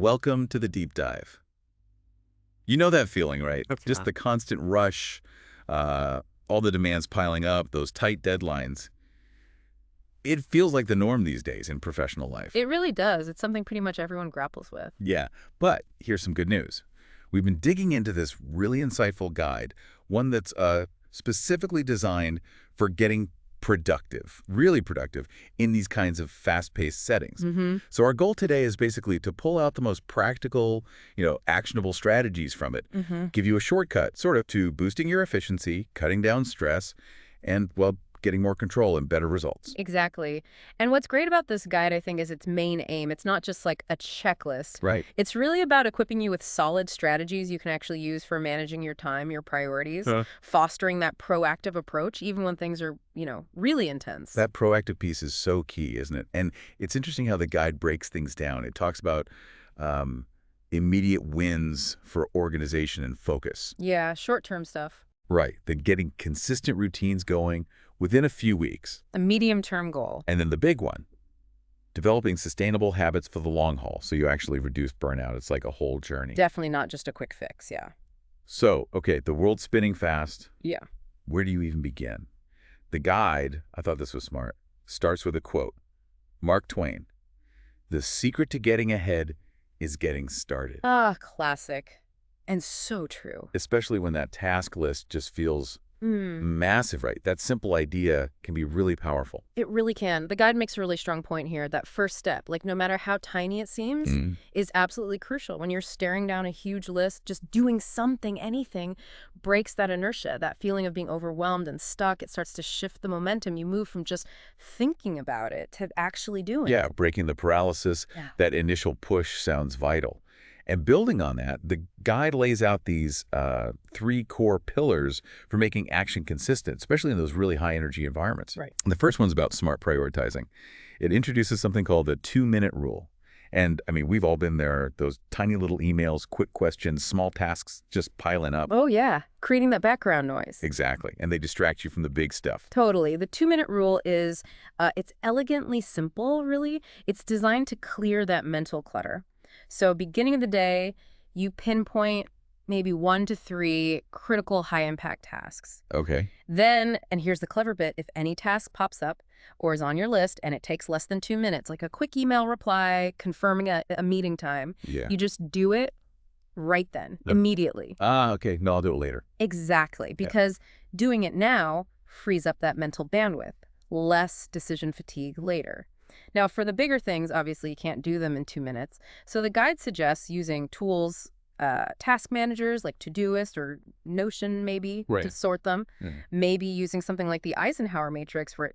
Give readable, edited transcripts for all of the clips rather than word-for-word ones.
Welcome to the deep dive. You know that feeling, right? Of Just not. the constant rush, all the demands piling up, those tight deadlines. It feels like the norm these days in professional life. It really does. It's something pretty much everyone grapples with. Yeah, but here's some good news. We've been digging into this really insightful guide, one that's specifically designed for getting productive, really productive, in these kinds of fast-paced settings. So our goal today is basically to pull out the most practical, actionable strategies from it, give you a shortcut, sort of, to boosting your efficiency, cutting down stress, and, well, getting more control and better results. Exactly. And what's great about this guide, I think, is its main aim. It's not just like a checklist. Right. It's really about equipping you with solid strategies you can actually use for managing your time, your priorities, fostering that proactive approach, even when things are, really intense. That proactive piece is so key, isn't it? And it's interesting how the guide breaks things down. It talks about immediate wins for organization and focus. Yeah, short-term stuff. Right. Then getting consistent routines going within a few weeks. A medium-term goal. And then the big one, developing sustainable habits for the long haul so you actually reduce burnout. It's like a whole journey. Definitely not just a quick fix, yeah. So, okay, the world's spinning fast. Yeah. Where do you even begin? The guide, I thought this was smart, starts with a quote. Mark Twain, "The secret to getting ahead is getting started." Ah, classic. And so true. Especially when that task list just feels massive, right? That simple idea can be really powerful. It really can. The guide makes a really strong point here. That first step, like no matter how tiny it seems, is absolutely crucial. When you're staring down a huge list, just doing something, anything, breaks that inertia, that feeling of being overwhelmed and stuck. It starts to shift the momentum. You move from just thinking about it to actually doing it. Yeah, breaking the paralysis. Yeah. That initial push sounds vital. And building on that, the guide lays out these 3 core pillars for making action consistent, especially in those really high-energy environments. Right. And the first one's about smart prioritizing. It introduces something called the 2-minute rule. And, I mean, we've all been there, those tiny little emails, quick questions, small tasks just piling up. Oh, yeah. Creating that background noise. Exactly. And they distract you from the big stuff. Totally. The 2-minute rule is, it's elegantly simple, really. It's designed to clear that mental clutter. So beginning of the day, you pinpoint maybe 1 to 3 critical high-impact tasks. Okay. Then, and here's the clever bit, if any task pops up or is on your list and it takes less than 2 minutes, like a quick email reply, confirming a meeting time, Yeah. you just do it right then, immediately. Okay. No, I'll do it later. Exactly, because doing it now frees up that mental bandwidth, less decision fatigue later. Now, for the bigger things, obviously, you can't do them in 2 minutes. So the guide suggests using tools, task managers like Todoist or Notion, maybe, to sort them. Maybe using something like the Eisenhower matrix for,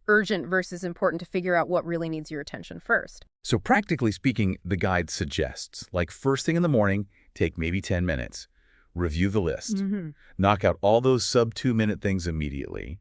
urgent versus important to figure out what really needs your attention first. So practically speaking, the guide suggests, like first thing in the morning, take maybe 10 minutes, review the list, knock out all those sub-2-minute things immediately,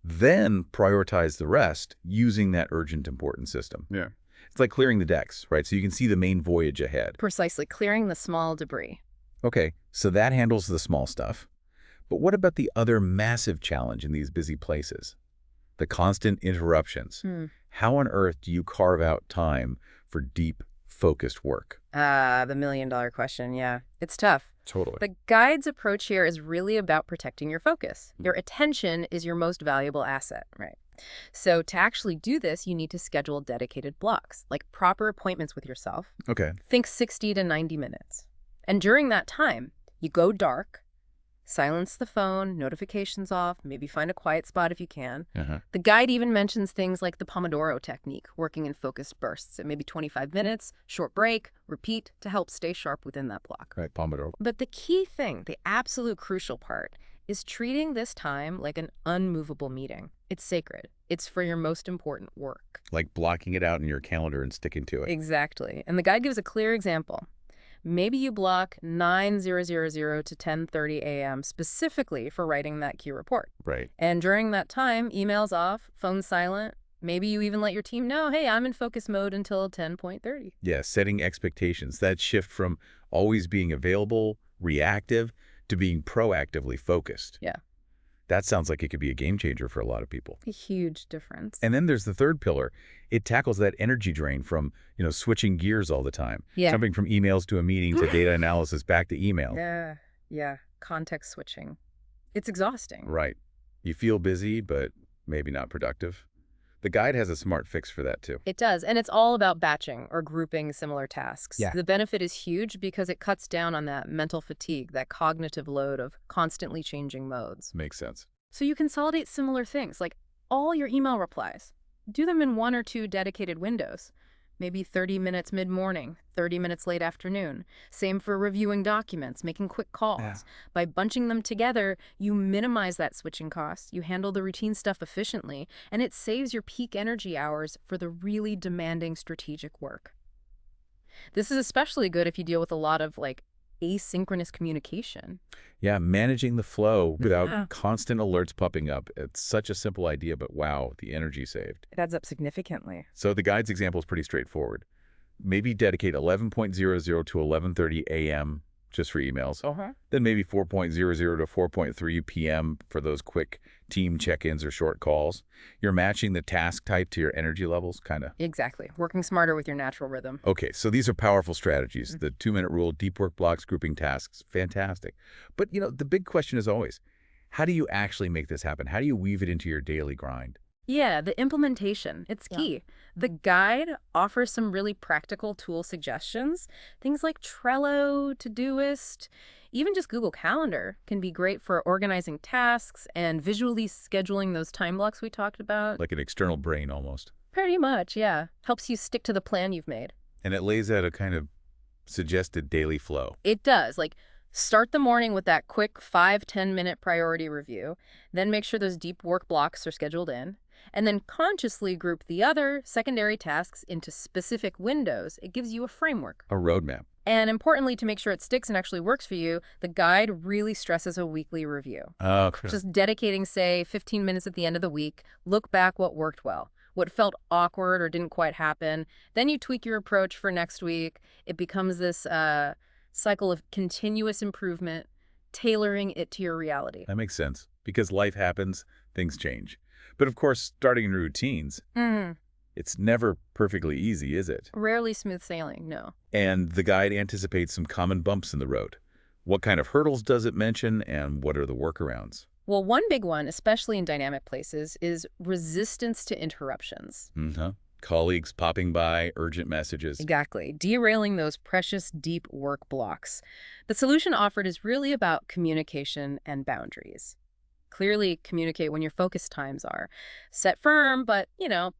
then prioritize the rest using that urgent important system. Yeah. It's like clearing the decks, right? So you can see the main voyage ahead. Precisely, clearing the small debris. Okay, so that handles the small stuff. But what about the other massive challenge in these busy places? The constant interruptions. How on earth do you carve out time for deep, focused work? The million-dollar question, yeah. It's tough. Totally. The guide's approach here is really about protecting your focus. Your attention is your most valuable asset, right? So to actually do this, you need to schedule dedicated blocks, like proper appointments with yourself. Okay. Think 60 to 90 minutes. And during that time, you go dark, silence the phone, notifications off, maybe find a quiet spot if you can. The guide even mentions things like the Pomodoro technique, working in focused bursts at maybe 25 minutes, short break, repeat to help stay sharp within that block. Right, Pomodoro. But the key thing, the absolute crucial part, is treating this time like an unmovable meeting. It's sacred. It's for your most important work. Like blocking it out in your calendar and sticking to it. Exactly. And the guide gives a clear example. Maybe you block 9:00 to 10:30 a.m. specifically for writing that key report. Right. And during that time, emails off, phone silent. Maybe you even let your team know, hey, I'm in focus mode until 10:30. Yeah, setting expectations. That shift from always being available, reactive, to being proactively focused. Yeah. That sounds like it could be a game changer for a lot of people. A huge difference. And then there's the third pillar. It tackles that energy drain from, switching gears all the time, Yeah. jumping from emails to a meeting to data analysis back to email. Yeah. Context switching. It's exhausting. Right. You feel busy, but maybe not productive. The guide has a smart fix for that, too. It does, and it's all about batching or grouping similar tasks. Yeah. The benefit is huge because it cuts down on that mental fatigue, that cognitive load of constantly changing modes. Makes sense. So you consolidate similar things, like all your email replies. Do them in 1 or 2 dedicated windows. Maybe 30 minutes mid-morning, 30 minutes late afternoon. Same for reviewing documents, making quick calls. Yeah. By bunching them together, you minimize that switching cost, you handle the routine stuff efficiently, and it saves your peak energy hours for the really demanding strategic work. This is especially good if you deal with a lot of, asynchronous communication. Yeah, managing the flow without Yeah. constant alerts popping up. It's such a simple idea, but wow, the energy saved. It adds up significantly. So the guide's example is pretty straightforward. Maybe dedicate 11:00 to 11:30 a.m. just for emails. Then maybe 4:00 to 4:30 p.m. for those quick team check-ins or short calls. You're matching the task type to your energy levels, kind of. Exactly. Working smarter with your natural rhythm. Okay, so these are powerful strategies. The 2-minute rule, deep work blocks, grouping tasks, fantastic. But, the big question is always, how do you actually make this happen? How do you weave it into your daily grind? Yeah, the implementation, it's key. The guide offers some really practical tool suggestions. Things like Trello, Todoist, even just Google Calendar can be great for organizing tasks and visually scheduling those time blocks we talked about. Like an external brain almost. Pretty much, yeah. Helps you stick to the plan you've made. And it lays out a kind of suggested daily flow. It does. Start the morning with that quick 5-10 minute priority review, then make sure those deep work blocks are scheduled in, and then consciously group the other secondary tasks into specific windows. It gives you a framework. A roadmap. And importantly, to make sure it sticks and actually works for you, the guide really stresses a weekly review. Okay. Just dedicating, say, 15 minutes at the end of the week, look back what worked well, what felt awkward or didn't quite happen. Then you tweak your approach for next week. It becomes this cycle of continuous improvement, tailoring it to your reality. That makes sense. Because life happens, things change. But of course, starting new routines, it's never perfectly easy, is it? Rarely smooth sailing, no. And the guide anticipates some common bumps in the road. What kind of hurdles does it mention, and what are the workarounds? Well, one big one, especially in dynamic places, is resistance to interruptions. Colleagues popping by, urgent messages. Exactly. Derailing those precious deep work blocks. The solution offered is really about communication and boundaries. Clearly communicate when your focus times are. Set firm, but,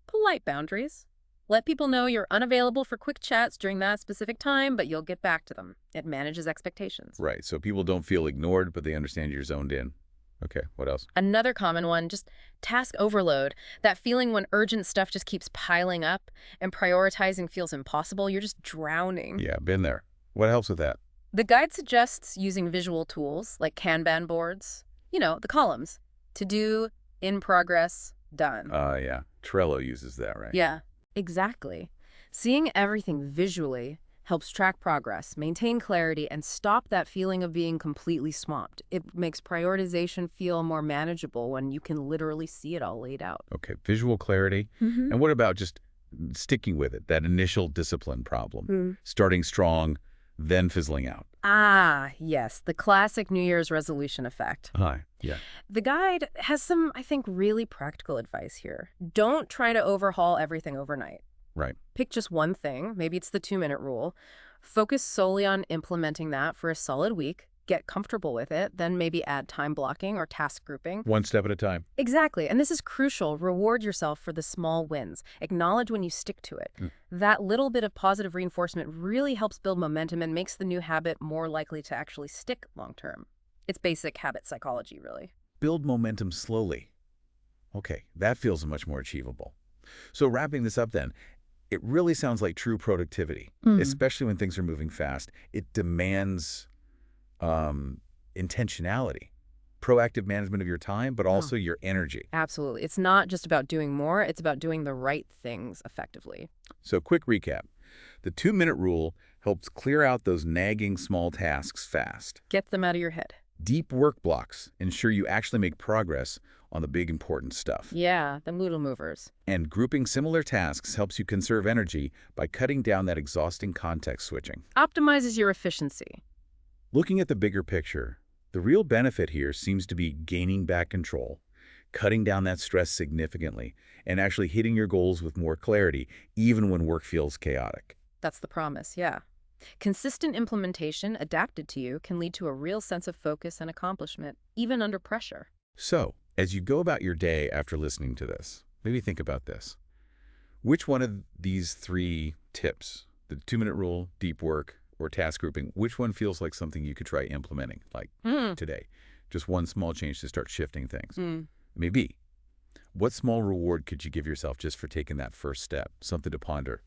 polite boundaries. Let people know you're unavailable for quick chats during that specific time, but you'll get back to them. It manages expectations. Right, so people don't feel ignored, but they understand you're zoned in. Okay, what else? Another common one, just task overload. That feeling when urgent stuff just keeps piling up and prioritizing feels impossible. You're just drowning. Yeah, been there. What helps with that? The guide suggests using visual tools like Kanban boards, the columns. To do, in progress, done. Yeah. Trello uses that, right? Yeah, exactly. Seeing everything visually helps track progress, maintain clarity, and stop that feeling of being completely swamped. It makes prioritization feel more manageable when you can literally see it all laid out. Okay, visual clarity. And what about just sticking with it, that initial discipline problem? Starting strong, then fizzling out. Ah, yes, the classic New Year's resolution effect. Yeah. The guide has some, I think, really practical advice here. Don't try to overhaul everything overnight. Right. Pick just one thing. Maybe it's the 2-minute rule. Focus solely on implementing that for a solid week. Get comfortable with it. Then maybe add time blocking or task grouping. One step at a time. Exactly. And this is crucial. Reward yourself for the small wins. Acknowledge when you stick to it. That little bit of positive reinforcement really helps build momentum and makes the new habit more likely to actually stick long term. It's basic habit psychology, really. Build momentum slowly. Okay, that feels much more achievable. So wrapping this up then, it really sounds like true productivity, especially when things are moving fast. It demands intentionality, proactive management of your time, but also your energy. Absolutely. It's not just about doing more. It's about doing the right things effectively. So quick recap. The 2-minute rule helps clear out those nagging small tasks fast. Get them out of your head. Deep work blocks ensure you actually make progress on the big important stuff. Yeah, the noodle movers. And grouping similar tasks helps you conserve energy by cutting down that exhausting context switching. Optimizes your efficiency. Looking at the bigger picture, the real benefit here seems to be gaining back control, cutting down that stress significantly, and actually hitting your goals with more clarity, even when work feels chaotic. That's the promise, yeah. Consistent implementation adapted to you can lead to a real sense of focus and accomplishment, even under pressure. So, as you go about your day after listening to this, maybe think about this. Which one of these three tips, the 2-minute rule, deep work, or task grouping, which one feels like something you could try implementing, like today? Just one small change to start shifting things. Maybe. What small reward could you give yourself just for taking that first step? Something to ponder.